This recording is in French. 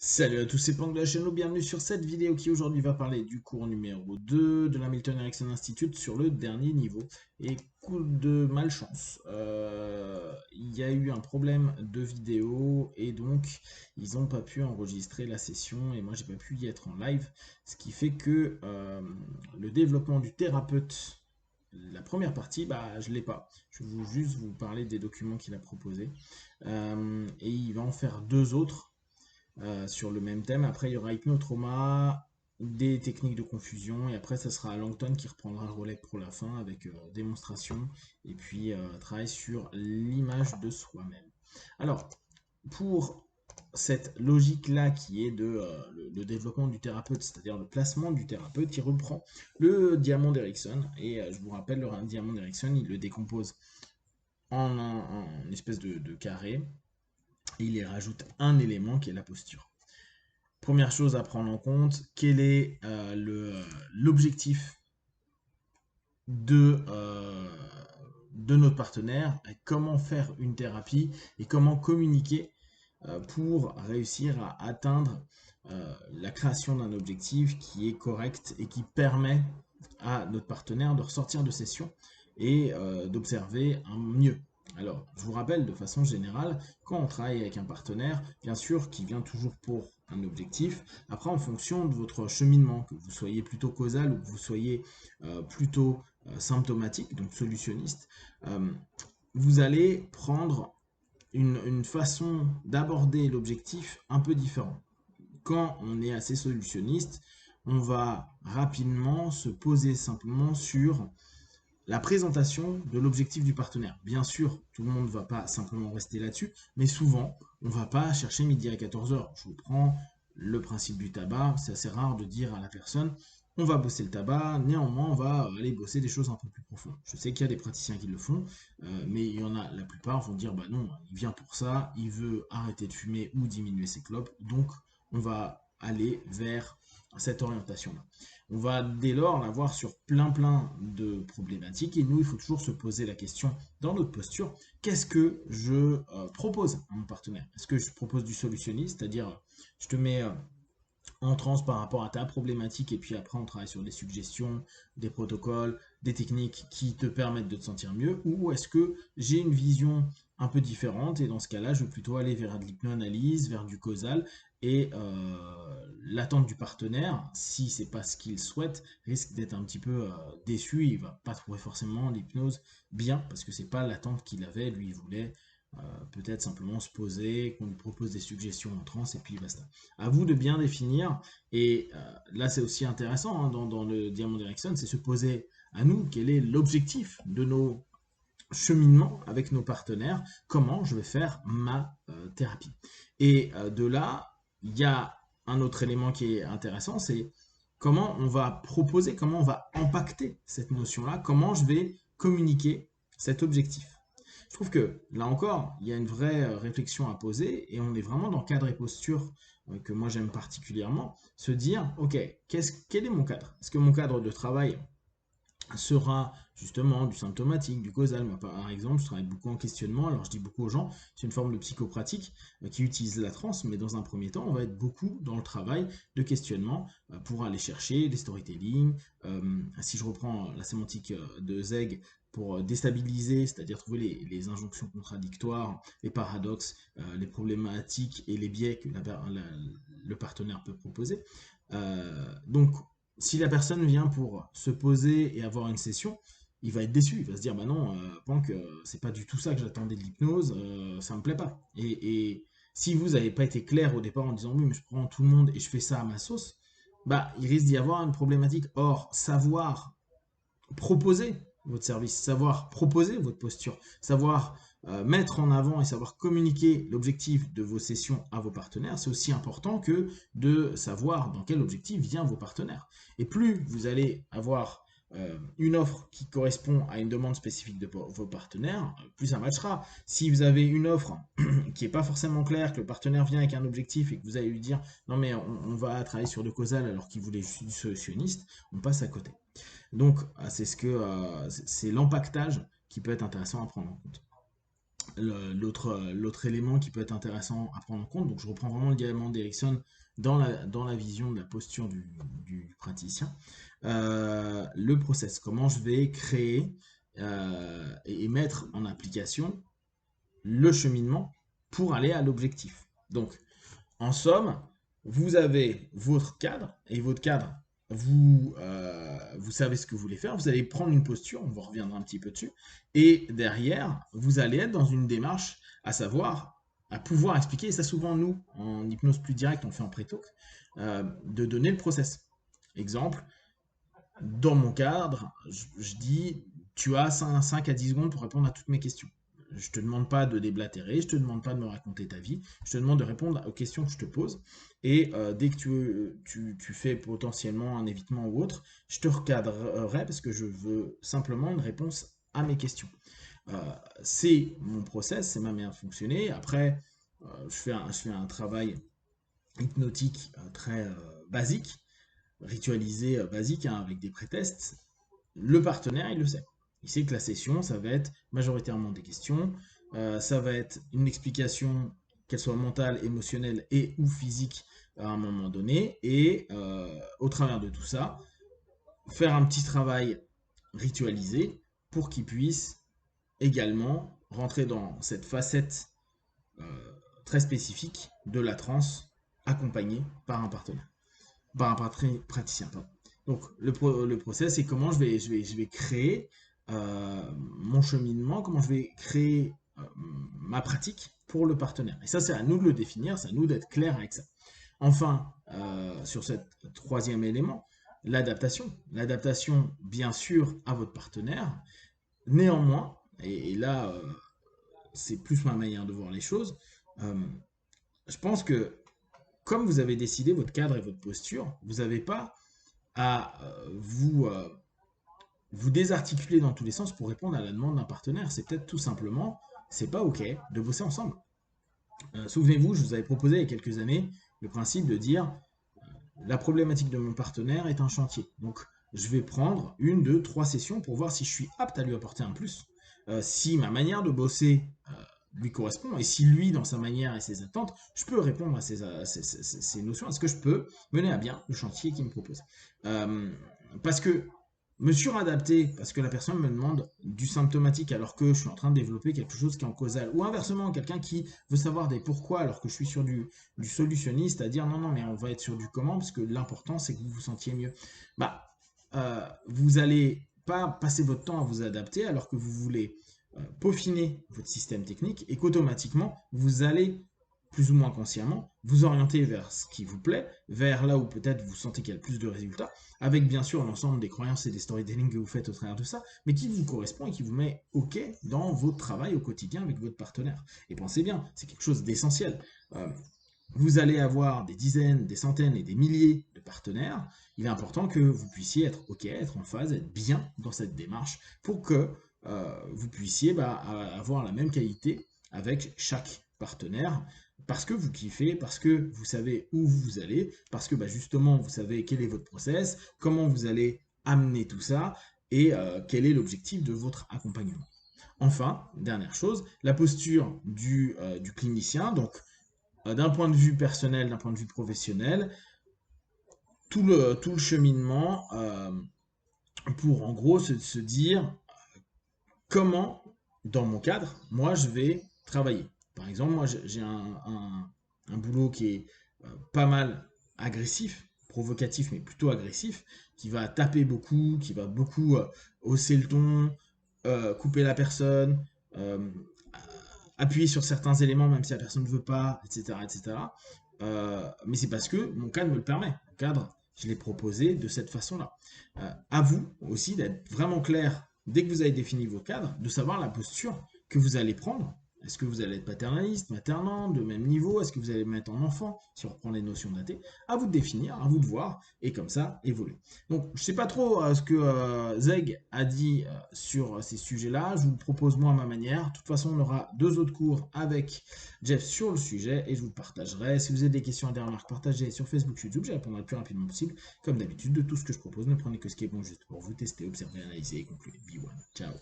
Salut à tous, c'est Pang de la chaîne, bienvenue sur cette vidéo qui aujourd'hui va parler du cours numéro 2 de la Milton Erickson Institute sur le dernier niveau. Et coup de malchance, il y a eu un problème de vidéo et donc ils n'ont pas pu enregistrer la session et moi j'ai pas pu y être en live, ce qui fait que le développement du thérapeute, la première partie, bah je l'ai pas. Je vais juste vous parler des documents qu'il a proposés. Et il va en faire deux autres sur le même thème. Après, il y aura hypnotrauma, des techniques de confusion, et après, ça sera Langton qui reprendra le relais pour la fin avec démonstration, et puis travail sur l'image de soi-même. Alors, pour cette logique-là qui est de le développement du thérapeute, c'est-à-dire le placement du thérapeute, qui reprend le diamant d'Erickson. Et je vous rappelle, le diamant d'Erickson, il le décompose en espèce de carré, et il y rajoute un élément qui est la posture. Première chose à prendre en compte, quel est l'objectif de notre partenaire, comment faire une thérapie et comment communiquer pour réussir à atteindre la création d'un objectif qui est correct et qui permet à notre partenaire de ressortir de session et d'observer un mieux. Alors, je vous rappelle de façon générale, quand on travaille avec un partenaire, bien sûr, qui vient toujours pour un objectif, après en fonction de votre cheminement, que vous soyez plutôt causal ou que vous soyez plutôt symptomatique, donc solutionniste, euh, vous allez prendre une façon d'aborder l'objectif un peu différente. Quand on est assez solutionniste, on va rapidement se poser simplement sur la présentation de l'objectif du partenaire. Bien sûr, tout le monde ne va pas simplement rester là-dessus, mais souvent, on ne va pas chercher midi à 14h. Je vous prends le principe du tabac, c'est assez rare de dire à la personne, on va bosser le tabac, néanmoins, on va aller bosser des choses un peu plus profondes. Je sais qu'il y a des praticiens qui le font, mais il y en a, la plupart vont dire, bah non, il vient pour ça, il veut arrêter de fumer ou diminuer ses clopes, donc on va aller vers cette orientation-là. On va dès lors l'avoir sur plein de problématiques et nous, il faut toujours se poser la question dans notre posture, qu'est-ce que je propose à mon partenaire? Est-ce que je propose du solutionniste, c'est-à-dire je te mets en transe par rapport à ta problématique et puis après on travaille sur des suggestions, des protocoles, des techniques qui te permettent de te sentir mieux, ou est-ce que j'ai une vision un peu différente et dans ce cas-là je vais plutôt aller vers de l'hypnoanalyse, vers du causal et l'attente du partenaire, si c'est pas ce qu'il souhaite, risque d'être un petit peu déçu, il va pas trouver forcément l'hypnose bien parce que c'est pas l'attente qu'il avait, lui il voulait peut-être simplement se poser, qu'on lui propose des suggestions en transe et puis basta. À vous de bien définir, et là c'est aussi intéressant hein, dans le Diamant d'Erickson, c'est se poser à nous quel est l'objectif de nos cheminements avec nos partenaires, comment je vais faire ma thérapie. Et de là, il y a un autre élément qui est intéressant, c'est comment on va proposer, comment on va impacter cette notion-là, comment je vais communiquer cet objectif. Je trouve que là encore, il y a une vraie réflexion à poser et on est vraiment dans cadre et posture que moi j'aime particulièrement, se dire, ok, quel est mon cadre? Est-ce que mon cadre de travail sera justement du symptomatique, du causal? Moi, par exemple, je travaille beaucoup en questionnement, alors je dis beaucoup aux gens, c'est une forme de psychopratique qui utilise la transe, mais dans un premier temps, on va être beaucoup dans le travail de questionnement pour aller chercher les storytelling. Si je reprends la sémantique de Zeg, pour déstabiliser, c'est-à-dire trouver les injonctions contradictoires, les paradoxes, les problématiques et les biais que le partenaire peut proposer. Donc, si la personne vient pour se poser et avoir une session, il va être déçu, il va se dire bah non, Pank, c'est pas du tout ça que j'attendais de l'hypnose, ça me plaît pas. Et si vous n'avez pas été clair au départ en disant oui, mais je prends tout le monde et je fais ça à ma sauce, bah il risque d'y avoir une problématique. Or, savoir proposer votre service, savoir proposer votre posture, savoir mettre en avant et savoir communiquer l'objectif de vos sessions à vos partenaires, c'est aussi important que de savoir dans quel objectif vient vos partenaires. Et plus vous allez avoir une offre qui correspond à une demande spécifique de vos partenaires, plus ça matchera. Si vous avez une offre qui n'est pas forcément claire, que le partenaire vient avec un objectif et que vous allez lui dire non mais on va travailler sur le causal alors qu'il voulait juste du solutionniste, on passe à côté. Donc, c'est l'empactage qui peut être intéressant à prendre en compte. l'autre élément qui peut être intéressant à prendre en compte, donc je reprends vraiment le diamant d'Erickson dans la vision de la posture du praticien, le process, comment je vais créer et mettre en application le cheminement pour aller à l'objectif. Donc, en somme, vous avez votre cadre, et votre cadre, vous savez ce que vous voulez faire, vous allez prendre une posture, on va reviendra un petit peu dessus, et derrière, vous allez être dans une démarche à savoir, à pouvoir expliquer, et ça souvent nous, en hypnose plus directe, on fait en pré-talk, de donner le process. Exemple, dans mon cadre, je dis, tu as 5 à 10 secondes pour répondre à toutes mes questions. Je te demande pas de déblatérer, je te demande pas de me raconter ta vie, je te demande de répondre aux questions que je te pose. Et dès que tu fais potentiellement un évitement ou autre, je te recadrerai parce que je veux simplement une réponse à mes questions. C'est mon process, c'est ma manière de fonctionner. Après, je fais un travail hypnotique très basique, ritualisé, basique, hein, avec des prétests. Le partenaire, il le sait. Il sait que la session, ça va être majoritairement des questions, ça va être une explication, qu'elle soit mentale, émotionnelle et ou physique à un moment donné, et au travers de tout ça, faire un petit travail ritualisé pour qu'il puisse également rentrer dans cette facette euh, très spécifique de la transe accompagnée par un partenaire, par un praticien. Pardon. Donc le process, c'est comment je vais créer mon cheminement, comment je vais créer ma pratique pour le partenaire. Et ça, c'est à nous de le définir, c'est à nous d'être clair avec ça. Enfin, sur ce troisième élément, l'adaptation. L'adaptation, bien sûr, à votre partenaire. Néanmoins, et là, c'est plus ma manière de voir les choses, euh, je pense que comme vous avez décidé votre cadre et votre posture, vous n'avez pas à vous désarticuler dans tous les sens pour répondre à la demande d'un partenaire. C'est peut-être tout simplement, c'est pas OK de bosser ensemble. Souvenez-vous, je vous avais proposé il y a quelques années le principe de dire la problématique de mon partenaire est un chantier. Donc, je vais prendre une, deux, trois sessions pour voir si je suis apte à lui apporter un plus, si ma manière de bosser lui correspond, et si lui, dans sa manière et ses attentes, je peux répondre à ces notions, est-ce que je peux mener à bien le chantier qu'il me propose. Parce que me suradapter, parce que la personne me demande du symptomatique alors que je suis en train de développer quelque chose qui est en causal, ou inversement, quelqu'un qui veut savoir des pourquoi alors que je suis sur du solutionniste, à dire non, non, mais on va être sur du comment, parce que l'important c'est que vous vous sentiez mieux. Bah, vous allez pas passer votre temps à vous adapter alors que vous voulez peaufiner votre système technique et qu'automatiquement vous allez plus ou moins consciemment vous orienter vers ce qui vous plaît, vers là où peut-être vous sentez qu'il y a le plus de résultats, avec bien sûr l'ensemble des croyances et des storytelling que vous faites au travers de ça, mais qui vous correspond et qui vous met OK dans votre travail au quotidien avec votre partenaire. Et pensez bien, c'est quelque chose d'essentiel. Vous allez avoir des dizaines, des centaines et des milliers de partenaires. Il est important que vous puissiez être OK, être en phase, être bien dans cette démarche pour que vous puissiez avoir la même qualité avec chaque partenaire parce que vous kiffez, parce que vous savez où vous allez, parce que justement vous savez quel est votre process, comment vous allez amener tout ça et quel est l'objectif de votre accompagnement. Enfin, dernière chose, la posture du clinicien. Donc, d'un point de vue personnel, d'un point de vue professionnel, tout le cheminement pour en gros se dire comment, dans mon cadre, moi je vais travailler. Par exemple, moi j'ai un boulot qui est pas mal agressif, provocatif, mais plutôt agressif, qui va taper beaucoup, qui va beaucoup hausser le ton, couper la personne, appuyer sur certains éléments même si la personne ne veut pas, etc. etc. Mais c'est parce que mon cadre me le permet. Mon cadre, je l'ai proposé de cette façon-là. À vous aussi d'être vraiment clair dès que vous avez défini vos cadres, de savoir la posture que vous allez prendre. Est-ce que vous allez être paternaliste, maternant, de même niveau? Est-ce que vous allez mettre en enfant, si on reprend les notions datées? À vous de définir, à vous de voir, et comme ça, évoluer. Donc, je ne sais pas trop ce que Zeg a dit sur ces sujets-là. Je vous le propose moi à ma manière. De toute façon, on aura 2 autres cours avec Jeff sur le sujet, et je vous le partagerai. Si vous avez des questions et des remarques, partagez sur Facebook, YouTube. J'y répondrai le plus rapidement possible. Comme d'habitude, de tout ce que je propose, ne prenez que ce qui est bon juste pour vous tester, observer, analyser et conclure. Be one. Ciao.